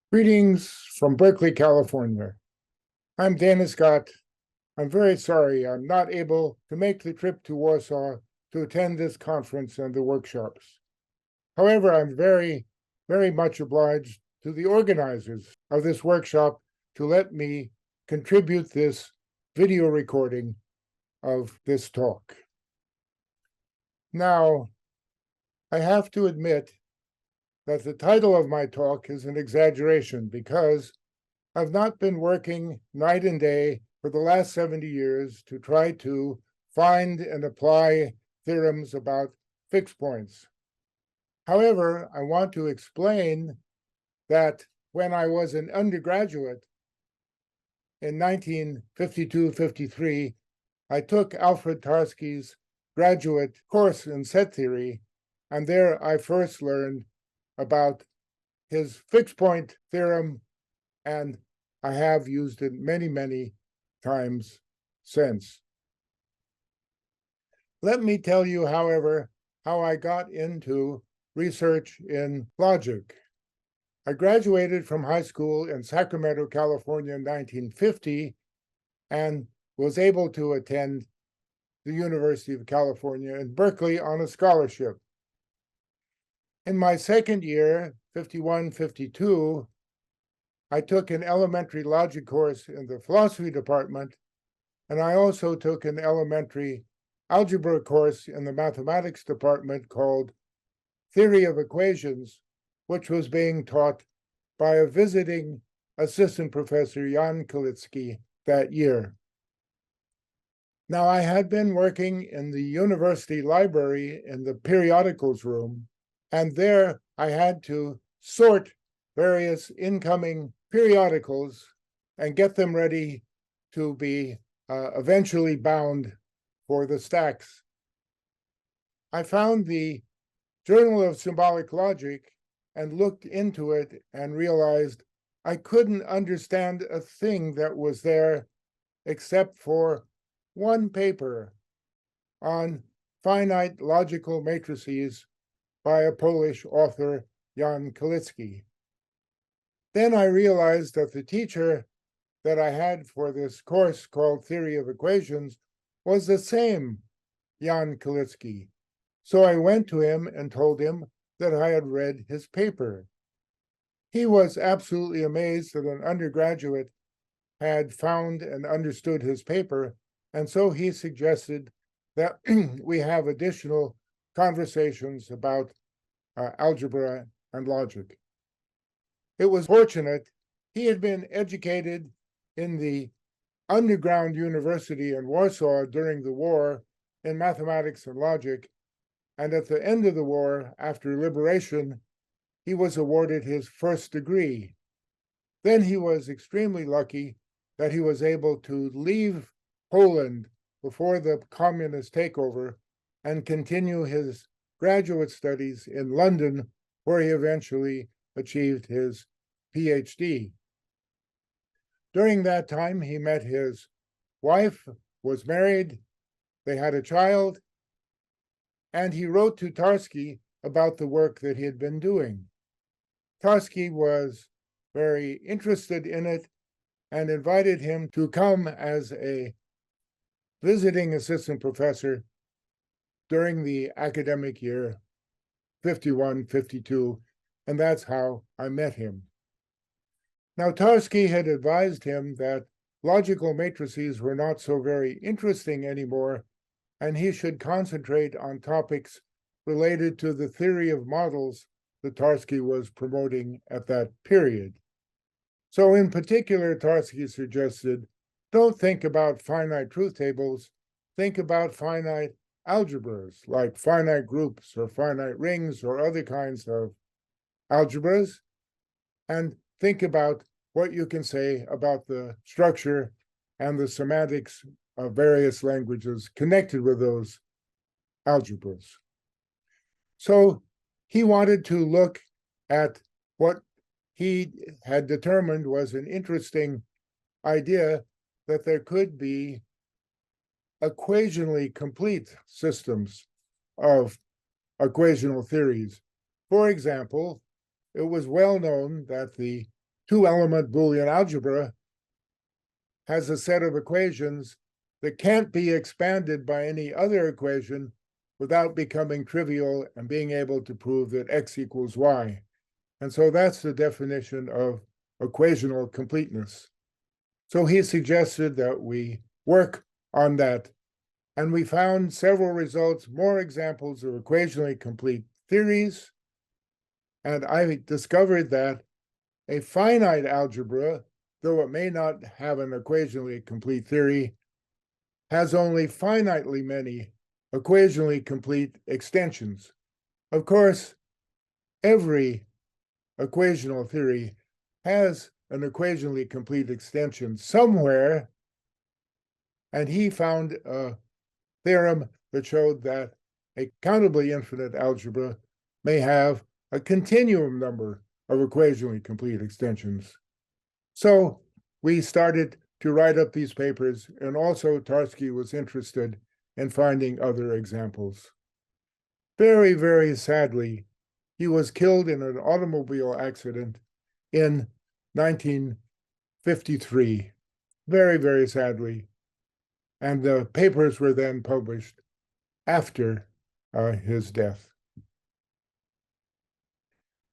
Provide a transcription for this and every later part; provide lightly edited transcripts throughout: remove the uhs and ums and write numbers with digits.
Greetings from Berkeley, California. I'm Dana Scott. I'm very sorry I'm not able to make the trip to Warsaw to attend this conference and the workshops. However, I'm very much obliged to the organizers of this workshop to let me contribute this video recording of this talk. Now, I have to admit that the title of my talk is an exaggeration because I've not been working night and day for the last 70 years to try to find and apply theorems about fixed points. However, I want to explain that when I was an undergraduate in 1952-53, I took Lattice-Tarski's graduate course in set theory, and there I first learned about his fixed point theorem, and I have used it many times since. Let me tell you, however, how I got into research in logic. I graduated from high school in Sacramento, California in 1950, and was able to attend the University of California in Berkeley on a scholarship. In my second year, 51-52, I took an elementary logic course in the philosophy department, and I also took an elementary algebra course in the mathematics department called Theory of Equations, which was being taught by a visiting assistant professor, Jan Kalitzky, that year. Now, I had been working in the university library in the periodicals room, and there I had to sort various incoming periodicals and get them ready to be eventually bound for the stacks. I found the Journal of Symbolic Logic and looked into it and realized I couldn't understand a thing that was there except for one paper on finite logical matrices by a Polish author, Jan Kalitzky. Then I realized that the teacher that I had for this course called Theory of Equations was the same Jan Kalitzky. So I went to him and told him that I had read his paper. He was absolutely amazed that an undergraduate had found and understood his paper, and so he suggested that we have additional conversations about algebra and logic. It was fortunate he had been educated in the underground university in Warsaw during the war in mathematics and logic, and at the end of the war, after liberation, he was awarded his first degree. Then he was extremely lucky that he was able to leave Poland before the communist takeover and continue his graduate studies in London, where he eventually achieved his PhD. During that time, he met his wife, was married, they had a child, and he wrote to Tarski about the work that he had been doing. Tarski was very interested in it and invited him to come as a visiting assistant professor during the academic year 51-52, and that's how I met him. Now, Tarski had advised him that logical matrices were not so very interesting anymore, and he should concentrate on topics related to the theory of models that Tarski was promoting at that period. So in particular, Tarski suggested, don't think about finite truth tables, think about finite algebras, like finite groups or finite rings or other kinds of algebras, and think about what you can say about the structure and the semantics of various languages connected with those algebras. So he wanted to look at what he had determined was an interesting idea, that there could be equationally complete systems of equational theories. For example, it was well known that the two-element Boolean algebra has a set of equations that can't be expanded by any other equation without becoming trivial and being able to prove that x equals y. And so that's the definition of equational completeness. So he suggested that we work on that. And we found several results, more examples of equationally complete theories. And I discovered that a finite algebra, though it may not have an equationally complete theory, has only finitely many equationally complete extensions. Of course, every equational theory has an equationally complete extension somewhere, and he found a theorem that showed that a countably infinite algebra may have a continuum number of equationally complete extensions. So we started to write up these papers, and also Tarski was interested in finding other examples. Very, very sadly, he was killed in an automobile accident in 1953. Very, very sadly. And the papers were then published after his death.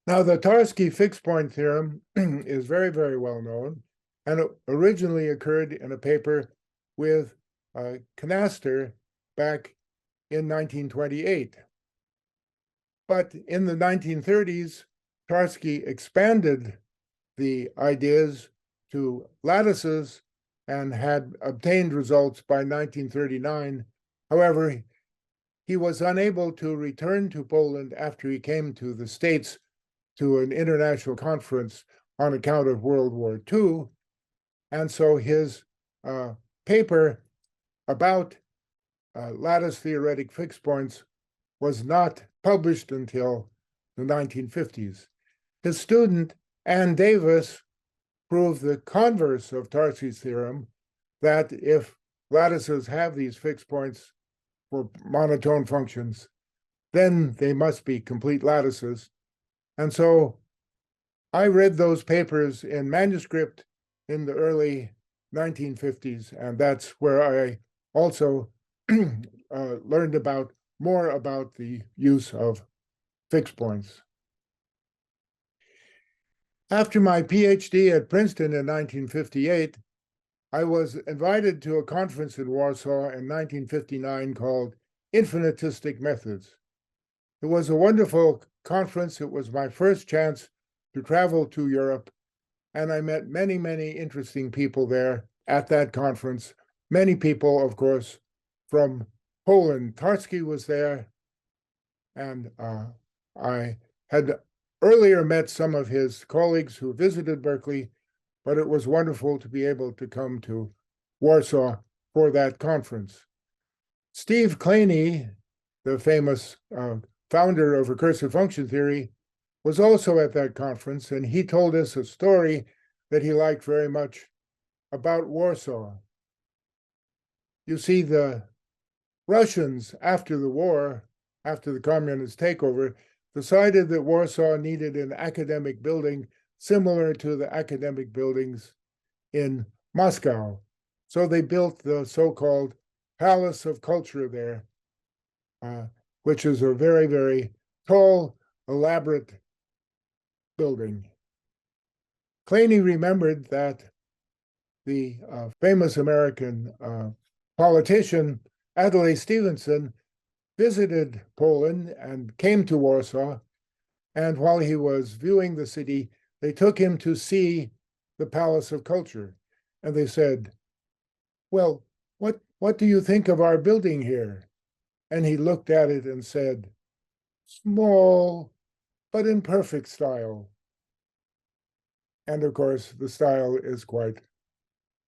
Now, the Tarski fixed point theorem is very, very well known, and it originally occurred in a paper with Knaster back in 1928. But in the 1930s, Tarski expanded the ideas to lattices and had obtained results by 1939. However, he was unable to return to Poland after he came to the States to an international conference on account of World War II. And so his paper about lattice-theoretic fixed points was not published until the 1950s. His student, Ann Davis, proved the converse of Tarski's theorem, that if lattices have these fixed points for monotone functions, then they must be complete lattices. And so I read those papers in manuscript in the early 1950s, and that's where I also learned more about the use of fixed points. After my PhD at Princeton in 1958, I was invited to a conference in Warsaw in 1959 called Infinitistic Methods. It was a wonderful conference. It was my first chance to travel to Europe, and I met many, many interesting people there at that conference. Many people, of course, from Poland. Tarski was there, and I had earlier met some of his colleagues who visited Berkeley, but it was wonderful to be able to come to Warsaw for that conference. Steve Claney, the famous founder of recursive function theory, was also at that conference, and he told us a story that he liked very much about Warsaw. You see, the Russians, after the war, after the communist takeover, decided that Warsaw needed an academic building similar to the academic buildings in Moscow. So they built the so-called Palace of Culture there, which is a very, very tall, elaborate building. Claney remembered that the famous American politician Adlai Stevenson visited Poland and came to Warsaw, and while he was viewing the city, they took him to see the Palace of Culture, and they said, "Well, what do you think of our building here?" And he looked at it and said, "Small, but in perfect style." And of course, the style is quite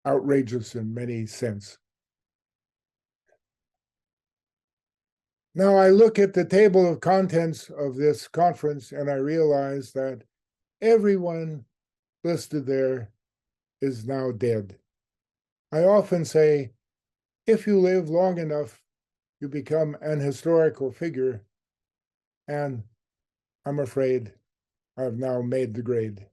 outrageous in many sense. Now I look at the table of contents of this conference and I realize that everyone listed there is now dead. I often say, if you live long enough, you become an historical figure, and I'm afraid I've now made the grade.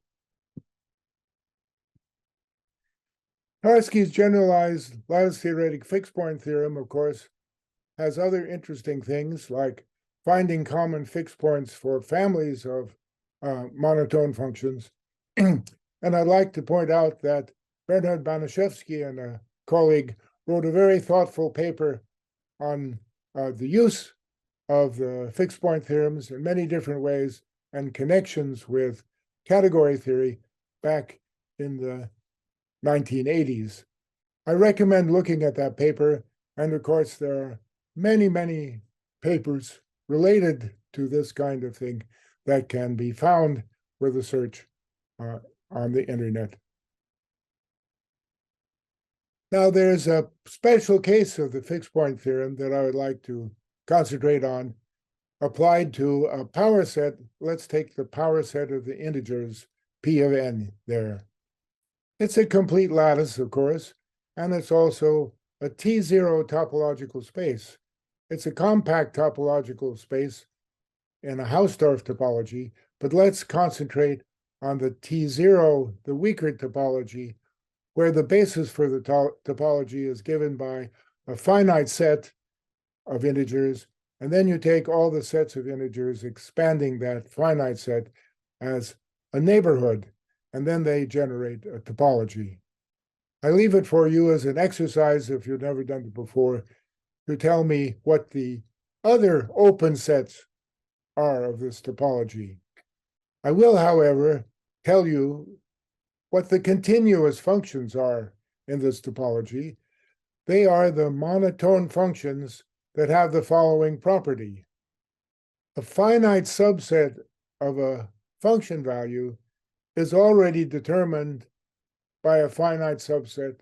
Tarski's generalized lattice-theoretic fixed-point theorem, of course, has other interesting things like finding common fixed points for families of monotone functions. And I'd like to point out that Bernhard Banaszewski and a colleague wrote a very thoughtful paper on the use of the fixed point theorems in many different ways and connections with category theory back in the 1980s. I recommend looking at that paper, and of course there are many, many papers related to this kind of thing that can be found with a search on the internet. Now, there's a special case of the fixed point theorem that I would like to concentrate on, applied to a power set. Let's take the power set of the integers P of n there. It's a complete lattice, of course, and it's also a T0 topological space. It's a compact topological space in a Hausdorff topology, but let's concentrate on the T0, the weaker topology, where the basis for the topology is given by a finite set of integers, and then you take all the sets of integers, expanding that finite set as a neighborhood, and then they generate a topology. I leave it for you as an exercise, if you've never done it before, to tell me what the other open sets are of this topology. I will, however, tell you what the continuous functions are in this topology. They are the monotone functions that have the following property. A finite subset of a function value is already determined by a finite subset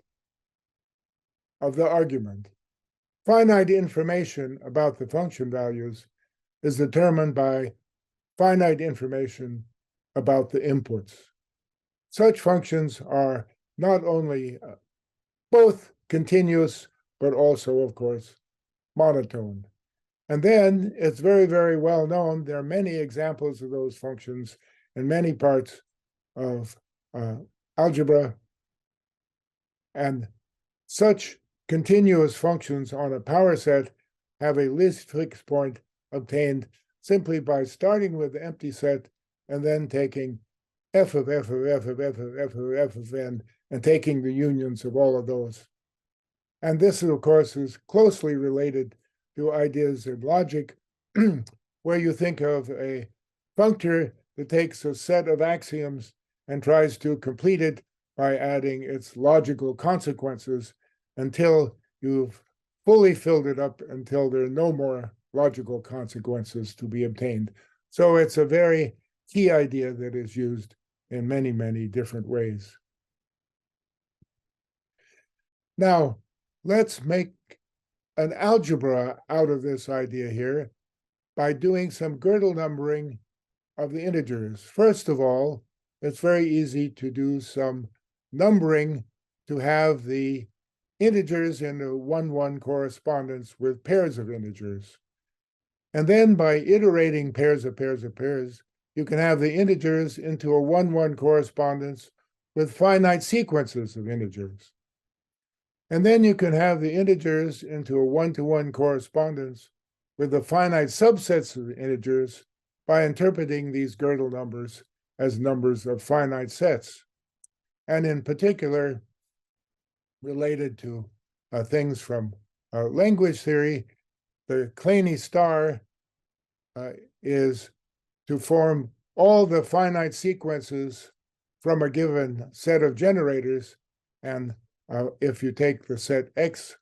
of the argument. Finite information about the function values is determined by finite information about the inputs. Such functions are not only both continuous, but also, of course, monotone. And then it's very, very well known. There are many examples of those functions in many parts of algebra. And such continuous functions on a power set have a least fixed point obtained simply by starting with the empty set and then taking f of f of f of f of f of f of n and taking the unions of all of those. And this, of course, is closely related to ideas in logic, where you think of a functor that takes a set of axioms and tries to complete it by adding its logical consequences until you've fully filled it up, until there are no more logical consequences to be obtained. So it's a very key idea that is used in many, many different ways. Now, let's make an algebra out of this idea here by doing some Gödel numbering of the integers. First of all, it's very easy to do some numbering to have the integers in a 1-1 correspondence with pairs of integers. And then by iterating pairs of pairs of pairs, you can have the integers into a 1-1 correspondence with finite sequences of integers. And then you can have the integers into a 1-to-1 correspondence with the finite subsets of the integers by interpreting these Gödel numbers as numbers of finite sets. And in particular, related to things from language theory, the Kleene star is to form all the finite sequences from a given set of generators. And if you take the set X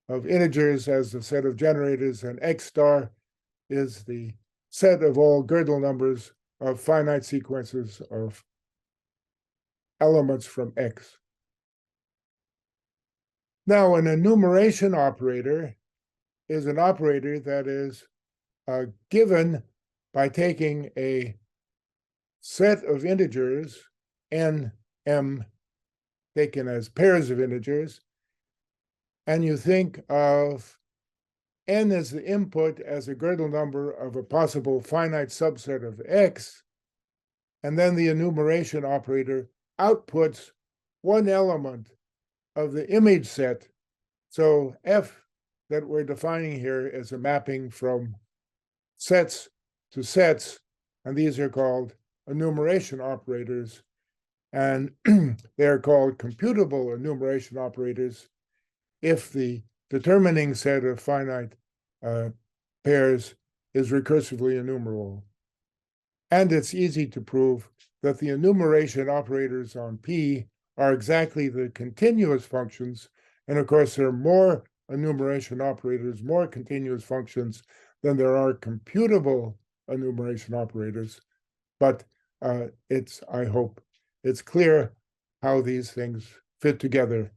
of integers as the set of generators, and X star is the set of all Gödel numbers of finite sequences of elements from X. Now, an enumeration operator is an operator that is given by taking a set of integers, n, m, taken as pairs of integers, and you think of n as the input as a Gödel number of a possible finite subset of X, and then the enumeration operator outputs one element of the image set. So F that we're defining here is a mapping from sets to sets, and these are called enumeration operators, and they are called computable enumeration operators if the determining set of finite pairs is recursively enumerable. And it's easy to prove that the enumeration operators on P are exactly the continuous functions. And of course, there are more enumeration operators, more continuous functions than there are computable enumeration operators. But I hope it's clear how these things fit together.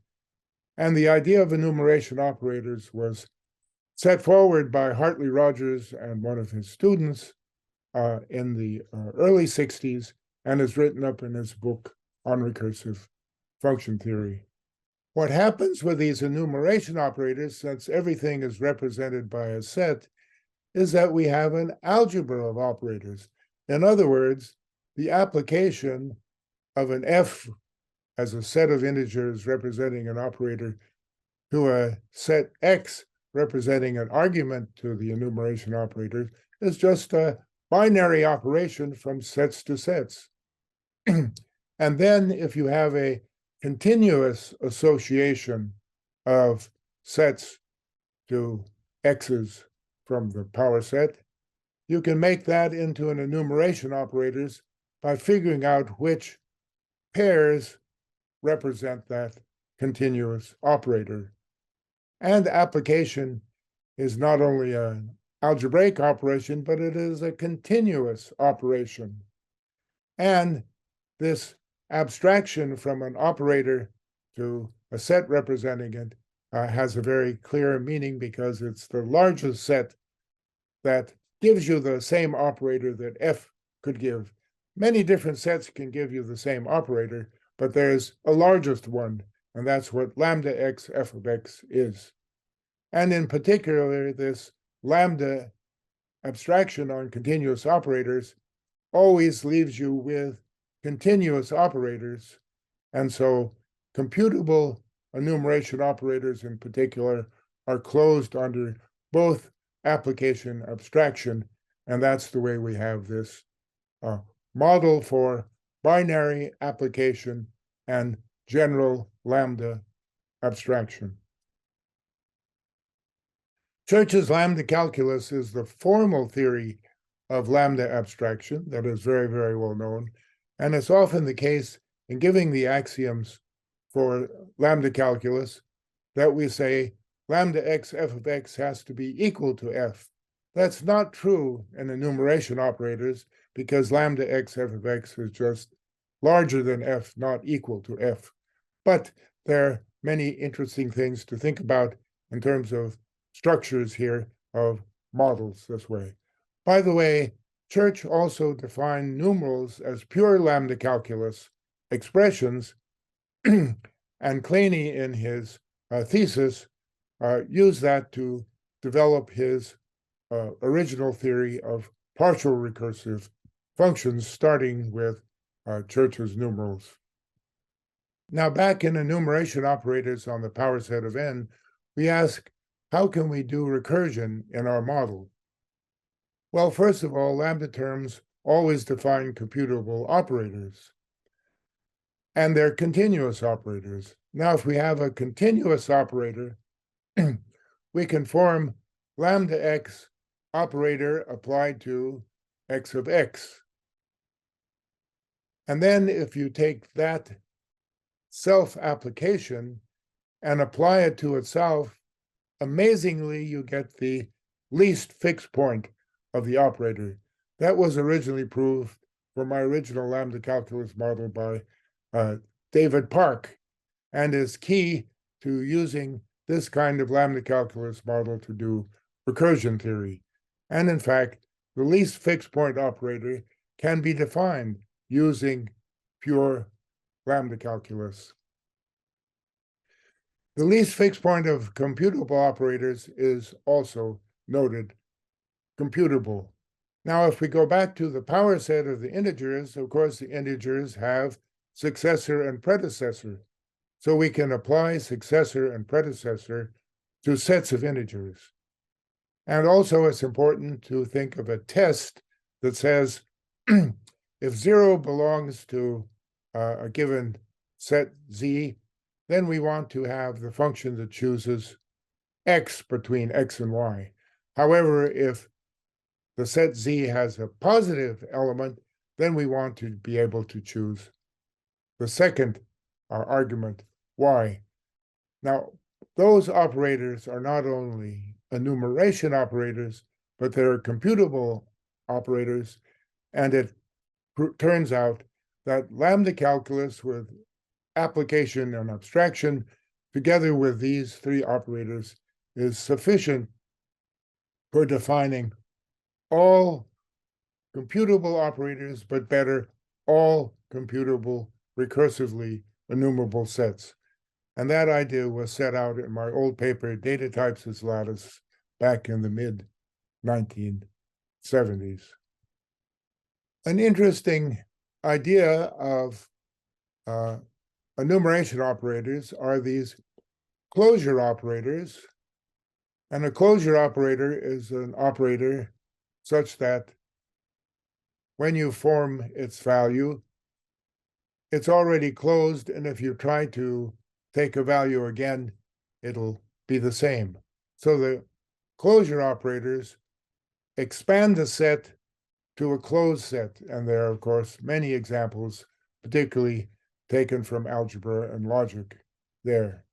And the idea of enumeration operators was set forward by Hartley Rogers and one of his students in the early 60s, and is written up in his book on recursive function theory. What happens with these enumeration operators, since everything is represented by a set, is that we have an algebra of operators. In other words, the application of an F as a set of integers representing an operator to a set X representing an argument to the enumeration operator is just a binary operation from sets to sets. And then if you have a continuous association of sets to X's from the power set, you can make that into an enumeration operators by figuring out which pairs represent that continuous operator. And application is not only an algebraic operation, but it is a continuous operation. And this abstraction from an operator to a set representing it has a very clear meaning because it's the largest set that gives you the same operator that F could give. Many different sets can give you the same operator, but there's a largest one, and that's what lambda x f of x is. And in particular, this lambda abstraction on continuous operators always leaves you with continuous operators. And so computable enumeration operators in particular are closed under both application abstraction. And that's the way we have this model for binary application and general lambda abstraction. Church's lambda calculus is the formal theory of lambda abstraction that is very, very well known. And it's often the case in giving the axioms for lambda calculus that we say lambda x f of x has to be equal to f. That's not true in enumeration operators because lambda x f of x is just larger than f, not equal to f. But there are many interesting things to think about in terms of structures here of models this way. By the way, Church also defined numerals as pure lambda calculus expressions, and Kleene in his thesis used that to develop his original theory of partial recursive functions, starting with Church's numerals. Now, back in enumeration operators on the power set of n, we ask, how can we do recursion in our model? Well, first of all, lambda terms always define computable operators, and they're continuous operators. Now, if we have a continuous operator, we can form lambda x operator applied to x of x. And then if you take that self-application and apply it to itself, amazingly, you get the least fixed point of the operator. That was originally proved for my original lambda calculus model by David Park, and is key to using this kind of lambda calculus model to do recursion theory. And in fact, the least fixed point operator can be defined using pure lambda calculus. The least fixed point of computable operators is also noted computable. Now, if we go back to the power set of the integers, of course, the integers have successor and predecessor. so we can apply successor and predecessor to sets of integers. And also it's important to think of a test that says if 0 belongs to a given set Z, then we want to have the function that chooses X between X and Y. However, if the set Z has a positive element, then we want to be able to choose the second argument, Y. Now, those operators are not only enumeration operators, but they're computable operators. And it turns out that lambda calculus with application and abstraction, together with these three operators, is sufficient for defining all computable operators, but better, all computable recursively enumerable sets. And that idea was set out in my old paper, Data Types as Lattice, back in the mid-1970s. An interesting idea of enumeration operators are these closure operators. And a closure operator is an operator such that when you form its value, it's already closed, and if you try to take a value again, it'll be the same. So the closure operators expand the set to a closed set, and there are, of course, many examples, particularly taken from algebra and logic there.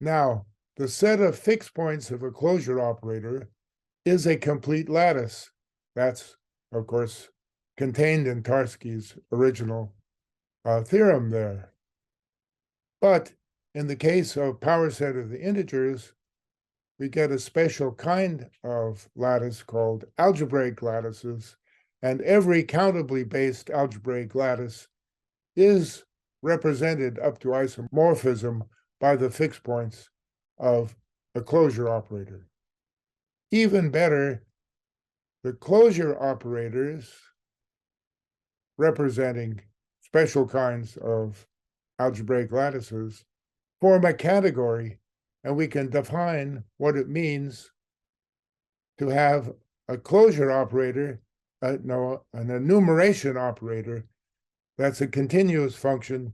Now, the set of fixed points of a closure operator is a complete lattice. That's, of course, contained in Tarski's original theorem there. But in the case of power set of the integers, we get a special kind of lattice called algebraic lattices, and every countably based algebraic lattice is represented up to isomorphism by the fixed points of a closure operator. Even better, the closure operators representing special kinds of algebraic lattices form a category, and we can define what it means to have a closure operator, an enumeration operator that's a continuous function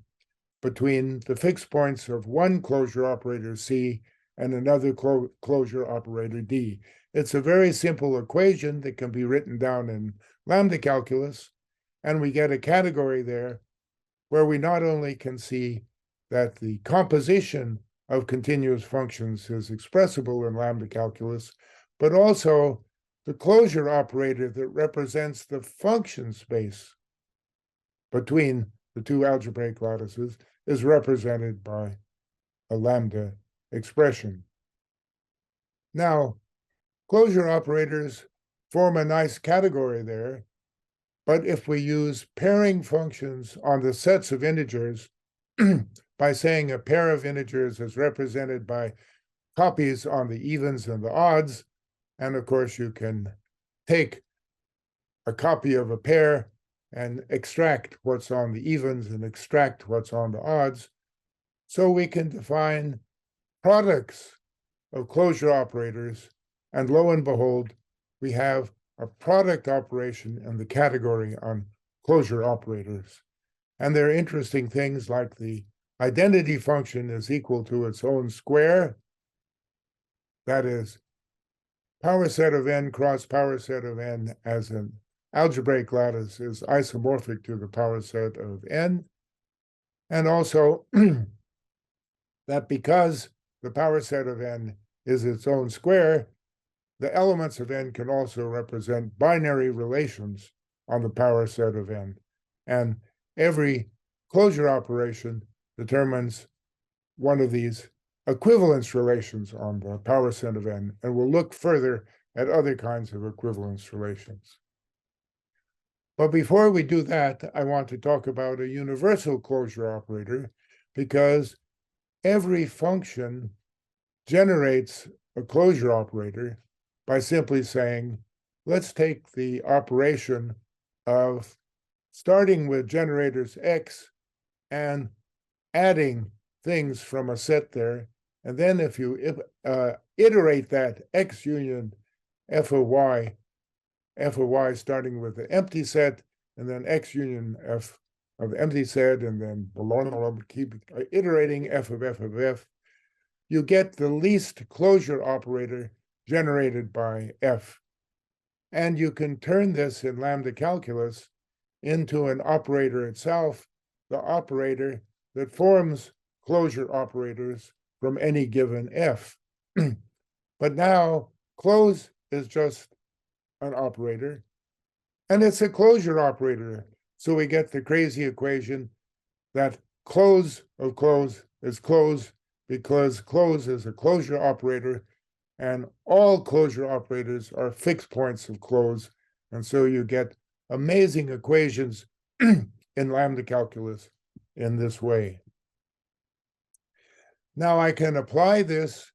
between the fixed points of one closure operator C and another closure operator D. It's a very simple equation that can be written down in lambda calculus, and we get a category there where we not only can see that the composition of continuous functions is expressible in lambda calculus, but also the closure operator that represents the function space between the two algebraic lattices is represented by a lambda expression. Now, closure operators form a nice category there, but if we use pairing functions on the sets of integers by saying a pair of integers is represented by copies on the evens and the odds, and of course you can take a copy of a pair and extract what's on the evens and extract what's on the odds, so we can define products of closure operators, and lo and behold, we have a product operation in the category on closure operators. And there are interesting things like the identity function is equal to its own square. That is, power set of n cross power set of n as an algebraic lattice is isomorphic to the power set of n. And also that because the power set of n is its own square, the elements of n can also represent binary relations on the power set of n. And every closure operation determines one of these equivalence relations on the power set of n, and we'll look further at other kinds of equivalence relations. But before we do that, I want to talk about a universal closure operator, because every function generates a closure operator by simply saying, let's take the operation of starting with generators x and adding things from a set there. And then if you iterate that X union f of y starting with the empty set, and then X union f of the empty set, and then keep iterating f of f, you get the least closure operator generated by f. And you can turn this in lambda calculus into an operator itself, the operator that forms closure operators from any given f. But now close is just an operator, and it's a closure operator. So we get the crazy equation that close of close is close because close is a closure operator, and all closure operators are fixed points of close. And so you get amazing equations in lambda calculus in this way. Now I can apply this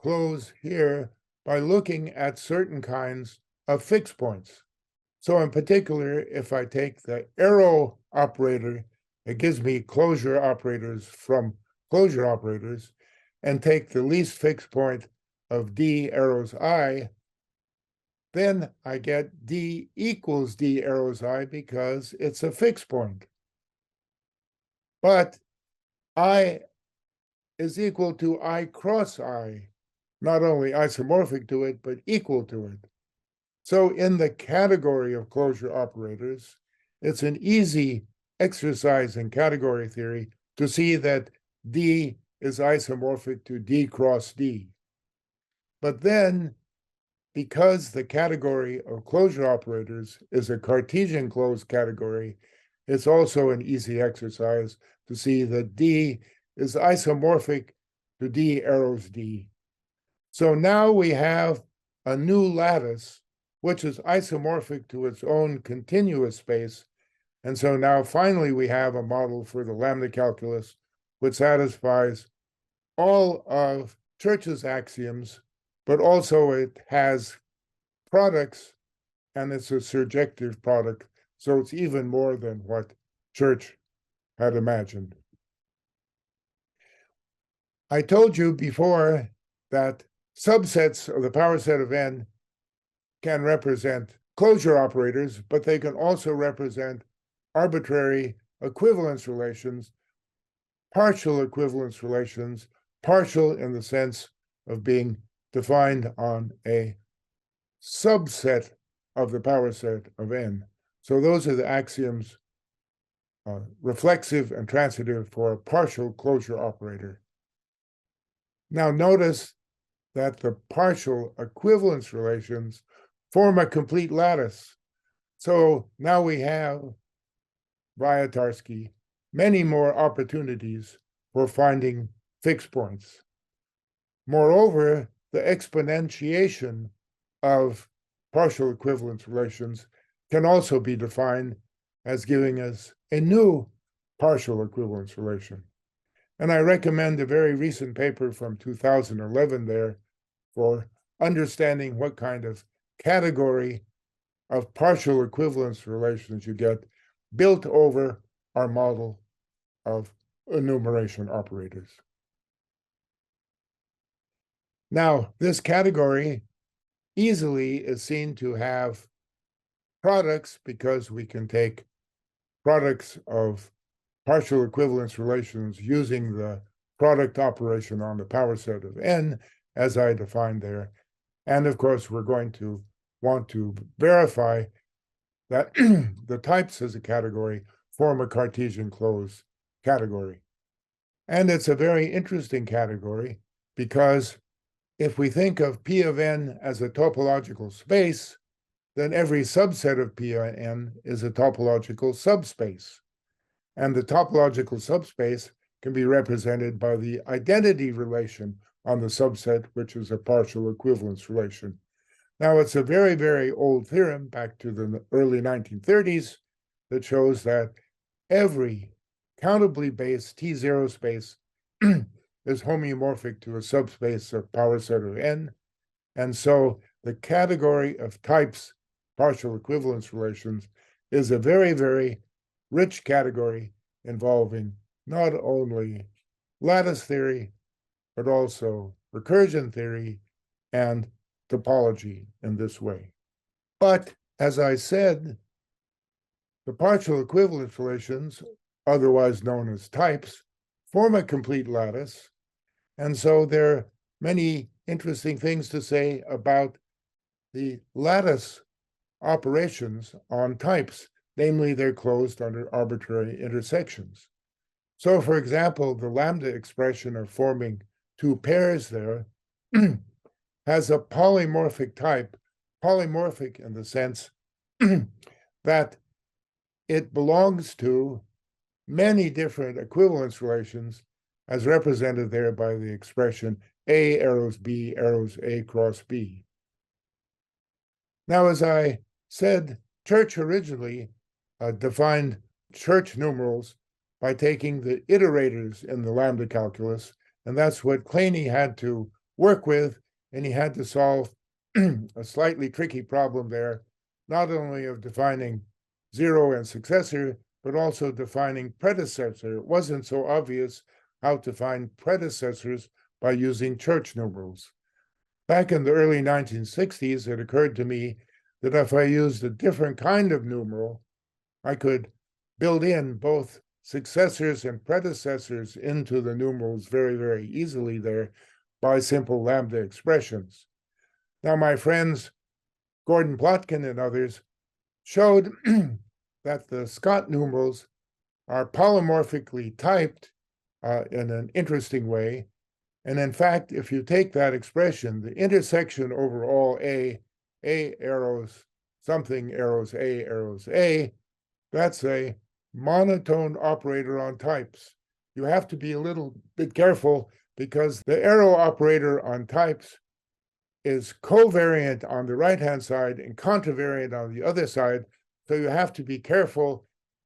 close here by looking at certain kinds of fixed points. So in particular, if I take the arrow operator, it gives me closure operators from closure operators, and take the least fixed point of d arrows I, then I get d equals d arrows I because it's a fixed point. But I is equal to I cross I, not only isomorphic to it, but equal to it. So in the category of closure operators, it's an easy exercise in category theory to see that D is isomorphic to D cross D. But then, because the category of closure operators is a Cartesian closed category, it's also an easy exercise to see that D is isomorphic to D arrows D. So now we have a new lattice, which is isomorphic to its own continuous space. And so now finally we have a model for the lambda calculus, which satisfies all of Church's axioms, but also it has products, and it's a surjective product. So it's even more than what Church had imagined. I told you before that subsets of the power set of n can represent closure operators, but they can also represent arbitrary equivalence relations, partial equivalence relations, partial in the sense of being defined on a subset of the power set of n. So those are the axioms, reflexive and transitive for a partial closure operator. Now notice that the partial equivalence relations form a complete lattice. So now we have, via Tarski, many more opportunities for finding fixed points. Moreover, the exponentiation of partial equivalence relations can also be defined as giving us a new partial equivalence relation. And I recommend a very recent paper from 2011 there for understanding what kind of category of partial equivalence relations you get built over our model of enumeration operators. Now, this category easily is seen to have products because we can take products of partial equivalence relations using the product operation on the power set of n, as I defined there. And of course, we're going to want to verify that the types as a category form a Cartesian closed category. And it's a very interesting category because if we think of P of n as a topological space, then every subset of P of n is a topological subspace. And the topological subspace can be represented by the identity relation on the subset, which is a partial equivalence relation. Now, it's a very, very old theorem back to the early 1930s that shows that every countably based T0 space is homeomorphic to a subspace of power set of n. And so the category of types partial equivalence relations is a very, very rich category involving not only lattice theory, but also recursion theory and topology in this way. But as I said, the partial equivalence relations, otherwise known as types, form a complete lattice. And so there are many interesting things to say about the lattice operations on types, namely they're closed under arbitrary intersections. So for example, the lambda expression of forming two pairs there has a polymorphic type, polymorphic in the sense that it belongs to many different equivalence relations as represented there by the expression A arrows B arrows A cross B. Now, as I said, Church originally defined Church numerals by taking the iterators in the lambda calculus, and that's what Kleene had to work with, and he had to solve a slightly tricky problem there, not only of defining zero and successor, but also defining predecessor. It wasn't so obvious how to find predecessors by using Church numerals. Back in the early 1960s, it occurred to me that if I used a different kind of numeral, I could build in both successors and predecessors into the numerals very, very easily there by simple lambda expressions. Now, my friends Gordon Plotkin and others showed that the Scott numerals are polymorphically typed in an interesting way. And in fact, if you take that expression, the intersection over all A arrows, something arrows A, that's a monotone operator on types. You have to be a little bit careful because the arrow operator on types is covariant on the right-hand side and contravariant on the other side. So you have to be careful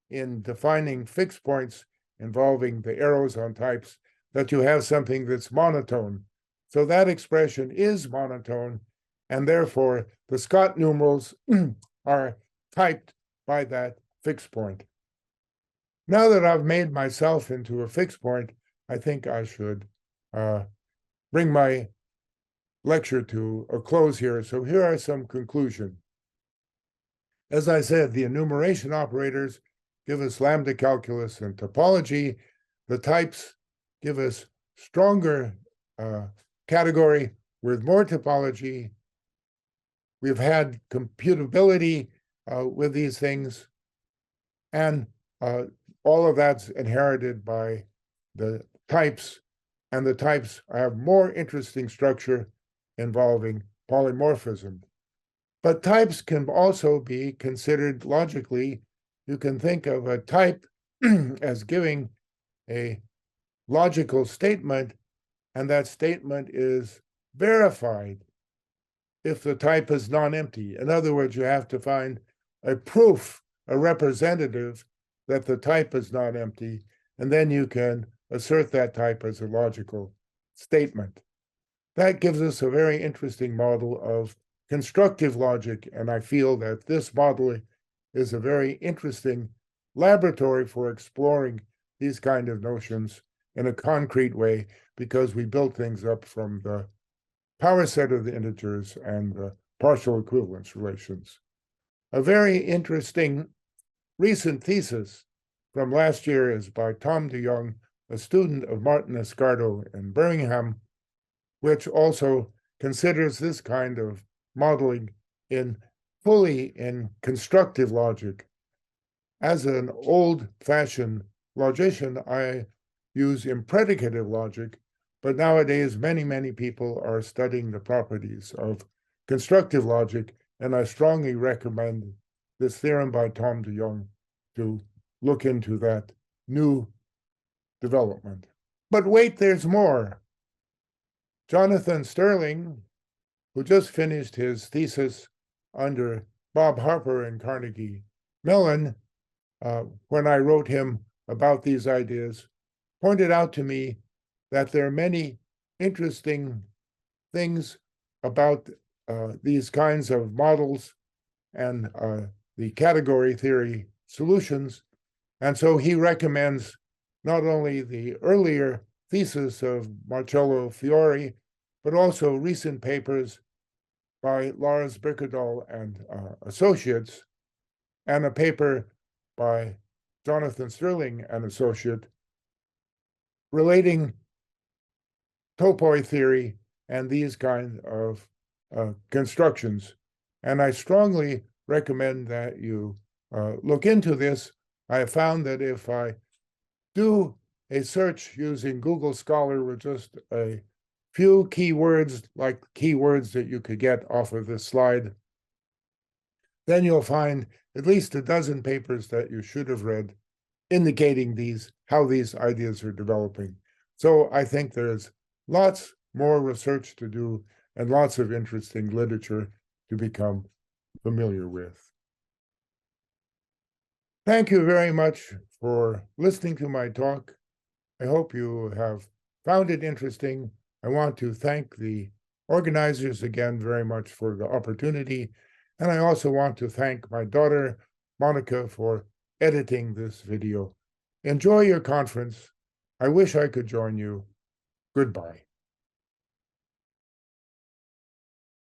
in defining fixed points involving the arrows on types that you have something that's monotone. So that expression is monotone, and therefore the Scott numerals are typed by that fixed point. Now that I've made myself into a fixed point, I think I should bring my lecture to a close here. So here are some conclusions. As I said, the enumeration operators give us lambda calculus and topology. The types give us stronger category with more topology. We've had computability with these things, and all of that's inherited by the types, and the types have more interesting structure involving polymorphism. But types can also be considered logically. You can think of a type as giving a logical statement, and that statement is verified if the type is non-empty. In other words, you have to find a proof, a representative that the type is not empty, and then you can assert that type as a logical statement. That gives us a very interesting model of constructive logic, and I feel that this model is a very interesting laboratory for exploring these kind of notions in a concrete way, because we built things up from the power set of the integers and the partial equivalence relations. A very interesting recent thesis from last year is by Tom de Jong, a student of Martin Escardo in Birmingham, which also considers this kind of modeling fully in constructive logic. As an old-fashioned logician, I use impredicative logic, but nowadays many people are studying the properties of constructive logic, and I strongly recommend this theorem by Tom de Jong to look into that new development. But wait, there's more. Jonathan Sterling, who just finished his thesis under Bob Harper and Carnegie Mellon, when I wrote him about these ideas, pointed out to me that there are many interesting things about these kinds of models and the category theory solutions. And so he recommends not only the earlier thesis of Marcello Fiori, but also recent papers by Lars Birkedal and associates, and a paper by Jonathan Sterling and associate relating topoi theory and these kinds of constructions. And I strongly recommend that you look into this. I have found that if I do a search using Google Scholar with just a few keywords, like keywords that you could get off of this slide, then you'll find at least a dozen papers that you should have read indicating how these ideas are developing. So I think there's lots more research to do and lots of interesting literature to become familiar with. Thank you very much for listening to my talk. I hope you have found it interesting. I want to thank the organizers again very much for the opportunity. And I also want to thank my daughter, Monica, for editing this video. Enjoy your conference. I wish I could join you. Goodbye.